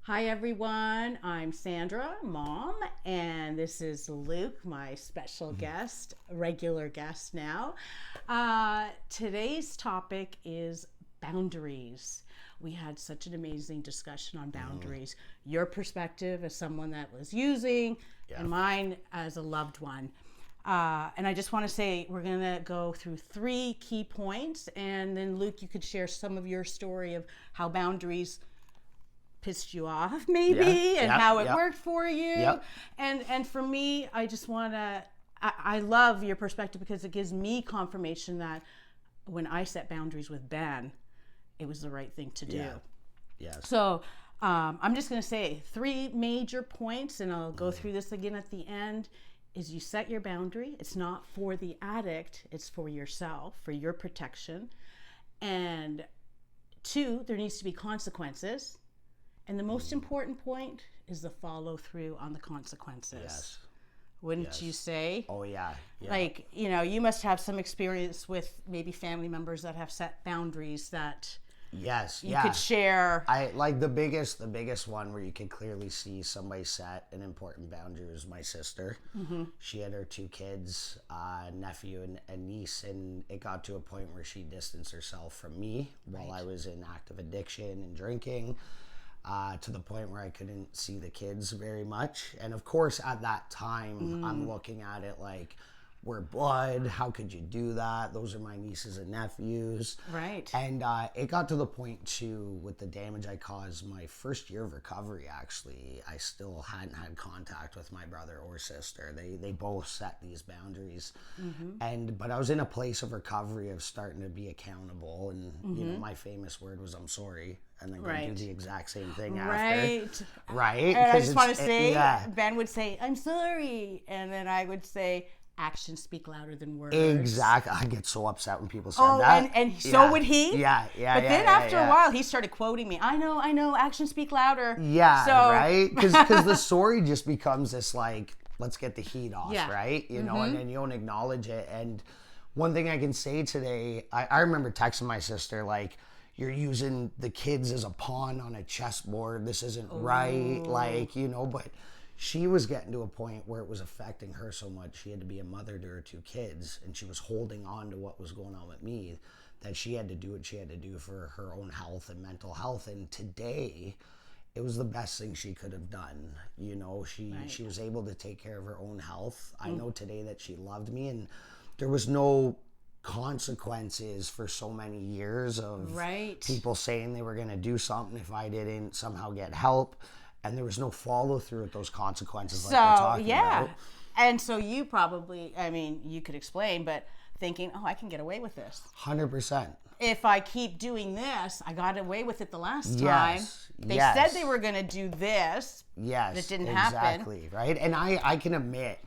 Hi everyone, I'm Sandra, mom, and this is Luke, my special guest, regular guest now. Today's topic is boundaries. We had such an amazing discussion on boundaries. Your perspective as someone that was using, and mine as a loved one. And I just want to say we're going to go through 3 key points, and then Luke, you could share some of your story of how boundaries pissed you off maybe and how it worked for you. And for me, I just want to, I love your perspective because it gives me confirmation that when I set boundaries with Ben, it was the right thing to do. So I'm just going to say 3 major points, and I'll go through this again at the end. Is you set your boundary. It's not for the addict, it's for yourself, for your protection. And 2, there needs to be consequences. And the most important point is the follow through on the consequences. Yes. Wouldn't you say? Oh, yeah. Like, you must have some experience with maybe family members that have set boundaries that you could share. I like the biggest one where you could clearly see somebody set an important boundary was my sister. She had her 2 kids, nephew and niece, and it got to a point where she distanced herself from me while I was in active addiction and drinking. To the point where I couldn't see the kids very much. And of course, at that time, I'm looking at it like, we're blood. How could you do that? Those are my nieces and nephews. Right. And it got to the point, too, with the damage I caused my first year of recovery, actually, I still hadn't had contact with my brother or sister. They both set these boundaries. But I was in a place of recovery of starting to be accountable. And, my famous word was, I'm sorry. And then go do the exact same thing after. Right. And I just want to say, Ben would say, I'm sorry. And then I would say, actions speak louder than words. Exactly. I get so upset when people say that. And so would he. Yeah. But then after a while, he started quoting me. I know, actions speak louder. Yeah, so, right? Because the story just becomes this like, let's get the heat off, right? And then you don't acknowledge it. And one thing I can say today, I remember texting my sister like, you're using the kids as a pawn on a chessboard. This isn't right. But she was getting to a point where it was affecting her so much. She had to be a mother to her 2 kids, and she was holding on to what was going on with me, that she had to do what she had to do for her own health and mental health. And today, it was the best thing she could have done. She was able to take care of her own health. I know today that she loved me, and there was no consequences for so many years of people saying they were going to do something if I didn't somehow get help, and there was no follow through with those consequences like we're talking about. And so you probably, you could explain, but thinking, I can get away with this 100%. If I keep doing this, I got away with it the last time. They said they were going to do this. That didn't happen. Exactly, right? And I can admit,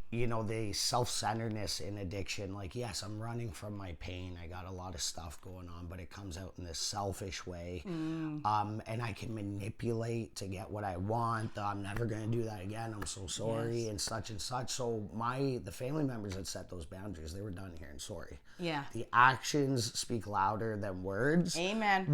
the self-centeredness in addiction, like, yes, I'm running from my pain. I got a lot of stuff going on, but it comes out in this selfish way. And I can manipulate to get what I want. I'm never going to do that again. I'm so sorry and such and such. So the family members that set those boundaries, they were done hearing sorry. Yeah. The actions speak louder than words. Amen.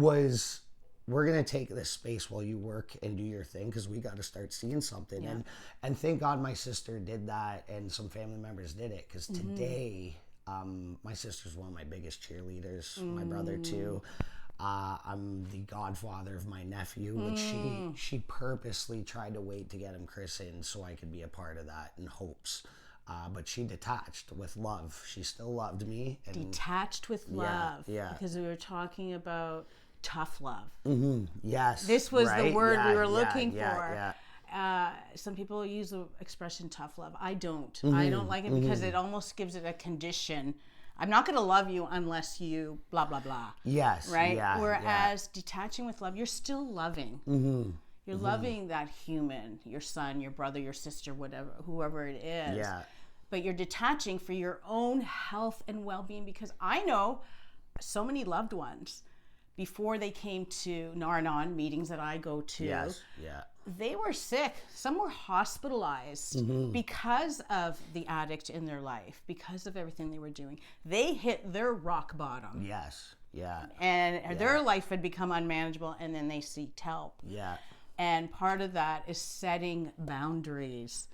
We're going to take this space while you work and do your thing because we got to start seeing something. Yeah. And thank God my sister did that and some family members did it because today, my sister's one of my biggest cheerleaders, my brother too. I'm the godfather of my nephew, which she purposely tried to wait to get him christened so I could be a part of that in hopes. But she detached with love. She still loved me. And detached with love. Yeah. Because we were talking about tough love. Yes. This was the word we were looking for. Yeah. Some people use the expression tough love. I don't. I don't like it because it almost gives it a condition. I'm not going to love you unless you blah, blah, blah. Yes. Right? Whereas detaching with love, you're still loving. You're loving that human, your son, your brother, your sister, whatever, whoever it is. Yeah. But you're detaching for your own health and well-being because I know so many loved ones before they came to Nar-Anon meetings that I go to, they were sick. Some were hospitalized because of the addict in their life, because of everything they were doing. They hit their rock bottom. Yes. Yeah. And their life had become unmanageable, and then they seeked help. Yeah. And part of that is setting boundaries.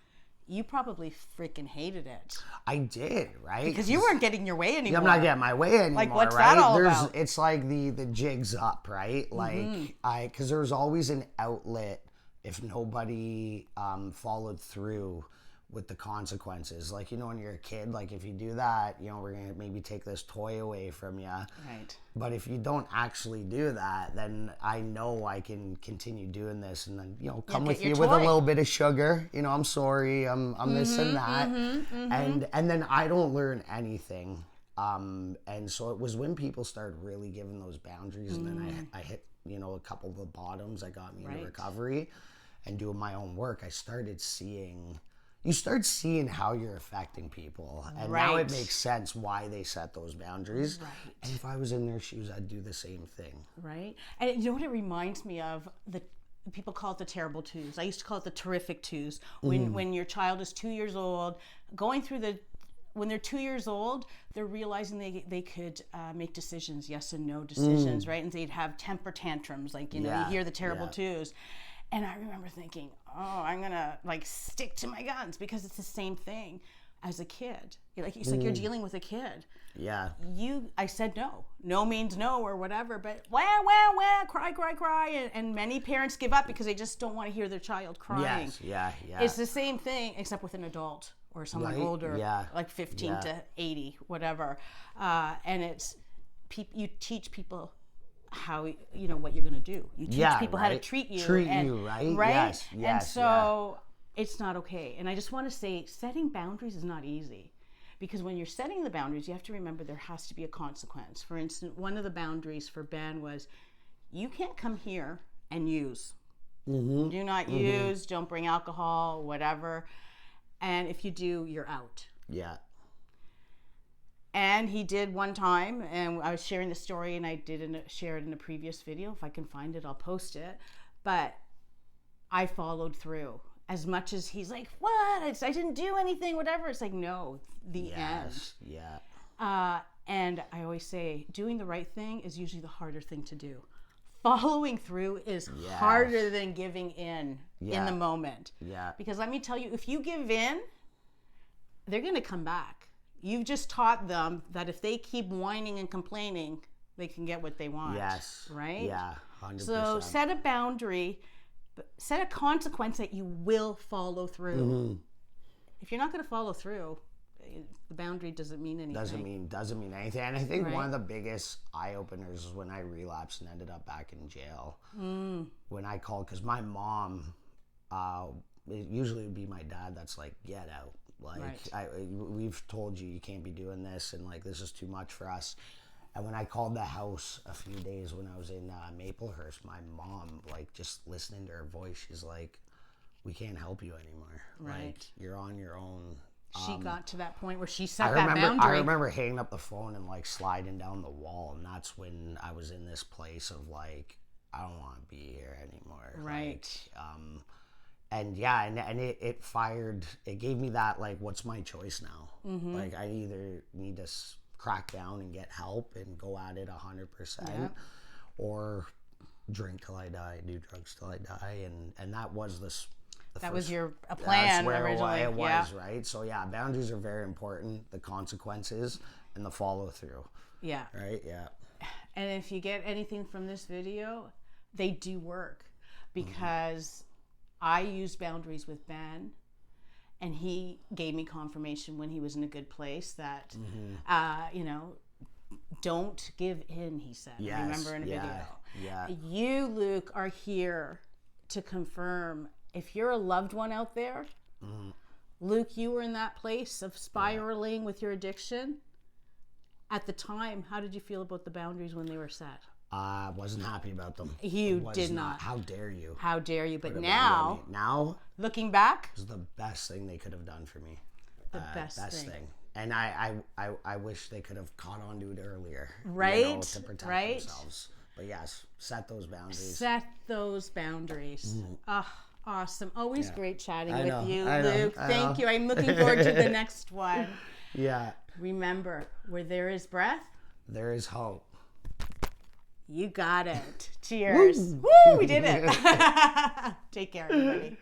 You probably freaking hated it. I did, right? Because you weren't getting your way anymore. I'm not getting my way anymore, like, what's right? that all about? It's like the jig's up, right? Like, because there's always an outlet if nobody followed through with the consequences. Like, you know, when you're a kid, like, if you do that, you know, we're going to maybe take this toy away from you. Right. But if you don't actually do that, then I know I can continue doing this and then, you know, come with you with a little bit of sugar. You know, I'm sorry, I'm this and that. And then I don't learn anything. And so it was when people started really giving those boundaries and then I hit, you know, a couple of the bottoms that got me into recovery and doing my own work. I started seeing... You start seeing how you're affecting people. And now it makes sense why they set those boundaries. Right. And if I was in their shoes, I'd do the same thing. Right. And you know what it reminds me of? The people call it the terrible twos. I used to call it the terrific twos. When your child is 2 years old, going through when they're 2 years old, they're realizing they could make decisions, yes and no decisions, right? And they'd have temper tantrums, like, you know, you hear the terrible twos. And I remember thinking, oh, I'm going to like stick to my guns because it's the same thing as a kid. Like, it's like you're dealing with a kid. Yeah. I said no. No means no or whatever, but wah, cry. And many parents give up because they just don't want to hear their child crying. Yes, yeah. It's the same thing except with an adult or someone older, like 15 to 80, whatever. And it's, you teach people how, you know, what you're going to do. You teach people how to treat you. Right? Yes. And so it's not okay. And I just want to say, setting boundaries is not easy. Because when you're setting the boundaries, you have to remember there has to be a consequence. For instance, one of the boundaries for Ben was, you can't come here and use. Do not use, don't bring alcohol, whatever. And if you do, you're out. Yeah. And he did one time, and I was sharing the story, and I did share it in a previous video. If I can find it, I'll post it. But I followed through. As much as he's like, what? I didn't do anything, whatever. It's like, no, the end. Yeah. And I always say, doing the right thing is usually the harder thing to do. Following through is harder than giving in the moment. Yeah. Because let me tell you, if you give in, they're going to come back. You've just taught them that if they keep whining and complaining, they can get what they want. Yes. Right? Yeah, 100%. So set a boundary, set a consequence that you will follow through. If you're not going to follow through, the boundary doesn't mean anything. Doesn't mean anything. And I think one of the biggest eye-openers is when I relapsed and ended up back in jail. When I called, because my mom, it usually would be my dad that's like, get out. Like, we've told you can't be doing this, and like, this is too much for us. And when I called the house a few days when I was in Maplehurst, my mom, like, just listening to her voice, she's like, we can't help you anymore. Right. Like, you're on your own. She got to that point where she set that boundary. I remember hanging up the phone and like sliding down the wall, and that's when I was in this place of like, I don't want to be here anymore. Right. Like, and it gave me that, like, what's my choice now? Like, I either need to crack down and get help and go at it 100%, or drink till I die, do drugs till I die, and that was that was your plan originally. It was, right? So yeah, boundaries are very important. The consequences and the follow through. Yeah. Right. Yeah. And if you get anything from this video, they do work, because I used boundaries with Ben, and he gave me confirmation when he was in a good place that, you know, don't give in, he said. Yes, remember in a video. Yeah. You, Luke, are here to confirm, if you're a loved one out there, Luke, you were in that place of spiraling with your addiction. At the time, how did you feel about the boundaries when they were set? I wasn't happy about them. You did not. How dare you? How dare you? But now, looking back, it was the best thing they could have done for me. The best thing. And I wish they could have caught on to it earlier. Right. You know, to protect themselves. But yes, set those boundaries. Set those boundaries. Awesome. Always great chatting with you, Luke. Thank you. I'm looking forward to the next one. Yeah. Remember, where there is breath, there is hope. You got it. Cheers. Woo, we did it. Take care, everybody.